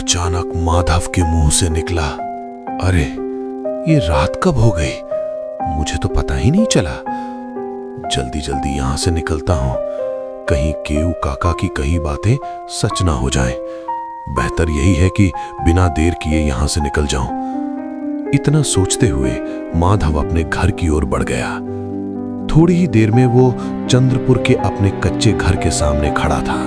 अचानक माधव के मुंह से निकला, अरे ये रात कब हो गई, मुझे तो पता ही नहीं चला। जल्दी जल्दी यहां से निकलता हूं, कहीं केऊ काका की कही बातें सच ना हो जाएं। बेहतर यही है कि बिना देर किए यहां से निकल जाऊं। इतना सोचते हुए माधव अपने घर की ओर बढ़ गया। थोड़ी ही देर में वो चंद्रपुर के अपने कच्चे घर के सामने खड़ा था।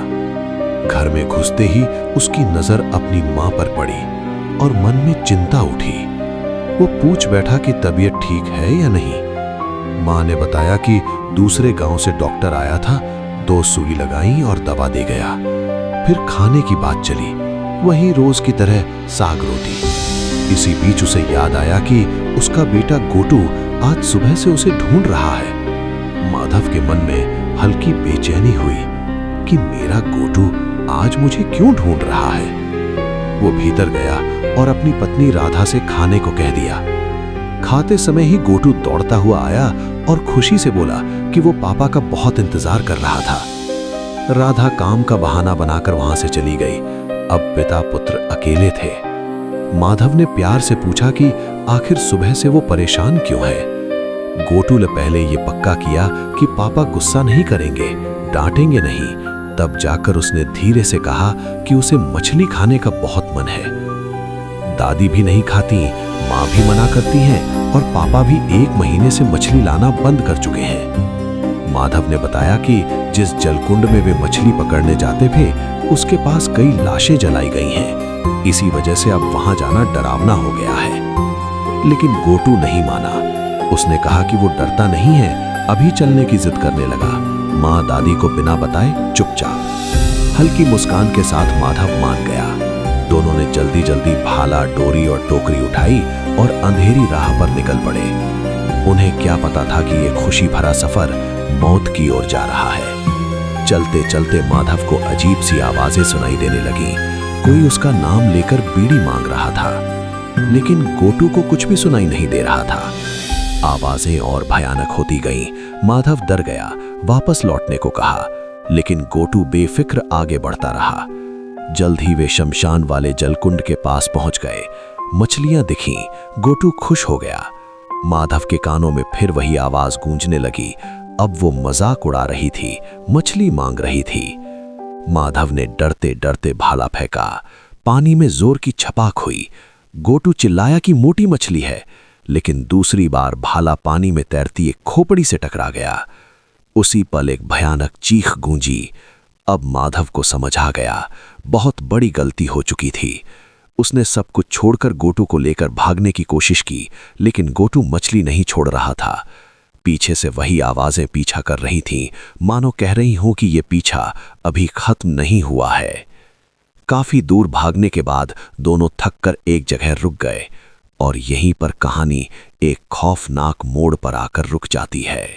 घर में घुसते ही उसकी नजर अपनी मां पर पड़ी और मन में चिंता उठी। वो पूछ बैठा कि तबीयत ठीक है या नहीं। मां ने बताया कि दूसरे गांव से डॉक्टर आया था, 2 सुई लगाई और दवा दे गया। फिर खाने की बात चली, वही रोज की तरह साग रोटी। इसी बीच उसे याद आया कि उसका बेटा गोटू आज सुबह से उसे ढूंढ रहा है। माधव के मन में हल्की बेचैनी हुई कि मेरा गोटू आज मुझे क्यों ढूंढ रहा है। वो भीतर गया और अपनी पत्नी राधा से खाने को कह दिया। खाते समय ही गोटू दौड़ता हुआ आया और खुशी से बोला कि वो पापा का बहुत इंतजार कर रहा था। राधा काम का बहाना बनाकर वहां से चली गई। अब पिता पुत्र अकेले थे। माधव ने प्यार से पूछा कि आखिर सुबह से वो परेशान क्यों है। गोटू ने पहले ये पक्का किया कि पापा गुस्सा नहीं करेंगे, डांटेंगे नहीं। तब जाकर उसने धीरे से कहा कि उसे मछली खाने का बहुत मन है। दादी भी नहीं खाती, माँ भी मना करती हैं और पापा भी 1 महीने से मछली लाना बंद कर चुके हैं। माधव ने बताया कि जिस जलकुंड में वे मछली पकड़ने जाते थे, उसके पास कई लाशें जलाई गई हैं। इसी वजह से अब वहां जाना डरावना हो गया है। लेकिन गोटू नहीं माना। उसने कहा कि वो डरता नहीं है, अभी चलने की जिद करने लगा। माँ दादी को बिना बताए चुपचाप। हल्की मुस्कान के साथ माधव मान गया। दोनों ने जल्दी जल्दी भाला, डोरी और टोकरी उठाई और अंधेरी राह पर निकल पड़े। उन्हें क्या पता था कि ये खुशी भरा सफर मौत की ओर जा रहा है। चलते चलते माधव को अजीब सी आवाजें सुनाई देने लगी। कोई उसका नाम लेकर बीड़ी मांग रहा था, लेकिन गोटू को कुछ भी सुनाई नहीं दे रहा था। आवाजें और भयानक होती गईं। माधव डर गया, वापस लौटने को कहा, लेकिन गोटू बेफिक्र आगे बढ़ता रहा। जल्द ही वे शमशान वाले जलकुंड के पास पहुंच गए। मछलियां दिखीं, गोटू खुश हो गया। माधव के कानों में फिर वही आवाज गूंजने लगी। अब वो मजाक उड़ा रही थी, मछली मांग रही थी। माधव ने डरते डरते भाला फेंका। पानी में जोर की छपाक हुई। गोटू चिल्लाया कि मोटी मछली है, लेकिन दूसरी बार भाला पानी में तैरती एक खोपड़ी से टकरा गया। उसी पल एक भयानक चीख गूंजी। अब माधव को समझ आ गया, बहुत बड़ी गलती हो चुकी थी। उसने सब कुछ छोड़कर गोटू को लेकर भागने की कोशिश की, लेकिन गोटू मछली नहीं छोड़ रहा था। पीछे से वही आवाजें पीछा कर रही थीं, मानो कह रही हों कि ये पीछा अभी खत्म नहीं हुआ है। काफी दूर भागने के बाद दोनों थककर एक जगह रुक गए और यहीं पर कहानी एक खौफनाक मोड़ पर आकर रुक जाती है।